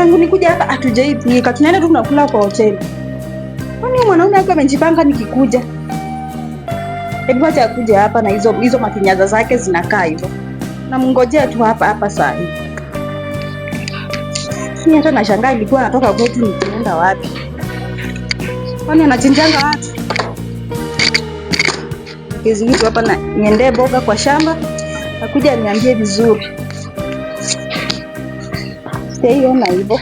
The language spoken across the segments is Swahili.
Tangu nikuja hapa hatujaipika. Tunaenda tu tunakula kwa hoteli. Kwani mwanaume wake amejipanga nikikuja? Hebu acha akuje hapa na hizo makinyaza zake zinakaa hivyo. Namngojea tu hapa saa hii. Mimi hata nashangaa ilikuwa anatoka kwetu nikienda wapi? Kwani anachinjanga watu? Kiziwitu hapa na niendee boga kwa shamba. Akuja niambie vizuri. Sitaiona hivyo.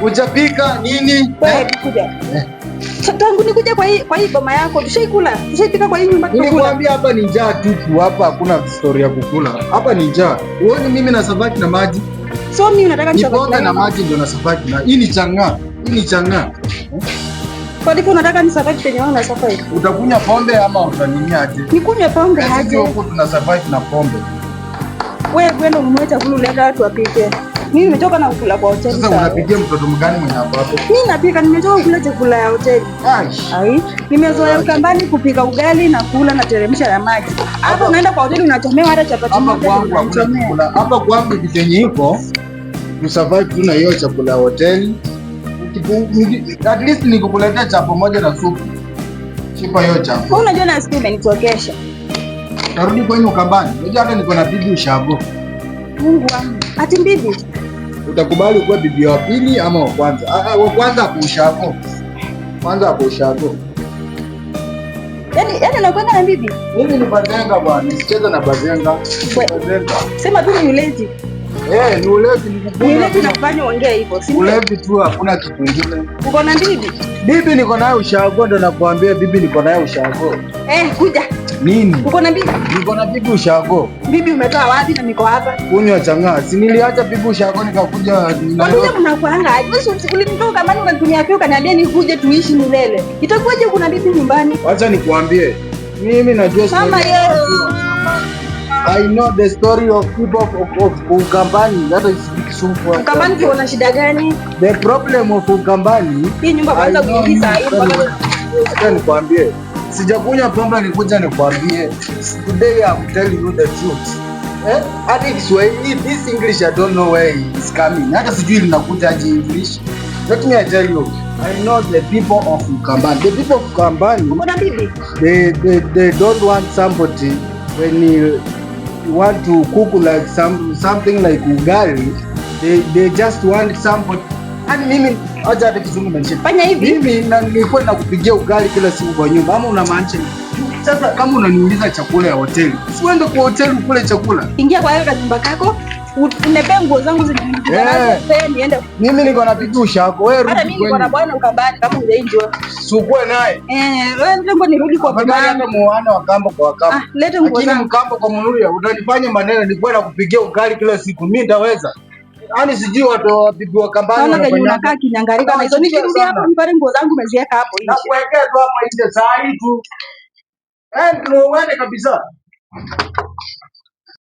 Ujapika nini? Wewe kuja. Tangu nikuja kwa hii boma yako, tushaikula. Tushaipika kwa hii nyumba tukula. Nilikwambia hapa ni njaa tu, hapa hakuna story ya kukula. Hapa ni njaa. Uone mimi na sabaki na maji. So mimi nataka nisabaki na maji ndio na sabaki na. Hii ni chang'aa. Hii ni chang'aa. Kwa nini unataka nisabaki penye wewe unasafari? Utakunywa pombe ama utaninia aje? Nikunywe pombe aje? Huko tunasabaki na pombe. Wewe kwenda ununue chakula uleta watu wapike. Mimi nimetoka na kula kwa hoteli. Sasa unapikia mtoto mgani mwenye hapo? Mimi napika, nimetoka kula chakula ya hoteli. Ai, nimezoea Ukambani kupika ugali na kula na teremsha ya maji. Hapo unaenda kwa hoteli unachomewa hata chapati moja. Hapa kwangu kitenye iko tusurvive tu na hiyo chakula ya hoteli. At least nikukuletea chapo moja na supu. Chipa hiyo chapo. Unajua na siku imenitokesha. Tarudi kwenye Ukambani. Unajua hata niko na bibi ushago. Mungu wangu. Ati bibi? Utakubali kuwa bibi wa pili ama wa kwanza? Wa kwanza hapo ushago. Kwanza hapo ushago. Yaani nakwenda na bibi? Mimi ni bazenga bwana, nisicheze na bazenga. Bazenga. Sema tu ni ulezi. Ni ulezi nikukuna. Ni ulezi nakufanya ongea hivyo. Si ulezi tu, hakuna kitu kingine. Uko na bibi? Bibi niko naye ushago, ndo nakwambia bibi niko naye ushago. Kuja. Nini? Uko na bibi? Niko na bibi ushago. Bibi umetoa wapi na niko hapa? Kunywa chang'aa. Si niliacha bibi ushago nikakuja na wewe. Kwa mnakuanga aje? Wewe ulinitoka kama unanitumia pia ukaniambia nikuje tuishi milele. Itakuwaje kuna bibi nyumbani? Acha nikuambie. Mimi najua story. Mama Yesu. I know the story of people of Ukambani. That is Kisumu. Ukambani kuna shida gani? The problem of Ukambani. Hii nyumba kwanza kuingiza hii. Acha nikwambie. Sijakunywa pombe nikuja nikwambie. Today I'm telling you the truth. Hadi Kiswahili, this English I don't know where it's coming. Hata sijui linakuja aje English. Let me tell you. I know the people of Ukambani. The people of Ukambani. Uko na bibi? They don't want somebody when you want to cook like something like ugali. They just want somebody. Hadi mimi acha hata Kizungu mention. Fanya hivi. Mimi nilikuwa nakupigia ugali kila siku kwa nyumba. Ama unamaanisha sasa kama unaniuliza chakula ya hoteli, usiende kwa hoteli ukule chakula. Ingia kwa hiyo nyumba kako, unipe nguo zangu niende. Mimi niko na bibi ushako. Wewe rudi. Hata mimi niko na bwana Ukambani kama hujainjua. Sukue naye. Wewe ndio nirudi kwa baba. Hata muone wakamba kwa wakamba. Leta nguo zangu. Mkamba kwa mnuria, utanifanya maneno nilikuwa nakupigia ugali kila siku. Mimi nitaweza. Yaani sijui watu wa bibi wa Kambani wanafanya unakaa kinyangarika na hizo nikirudi hapo nipate nguo zangu meziweka hapo nje. Na kuwekea tu hapa nje saa hii tu. Ndio uende kabisa.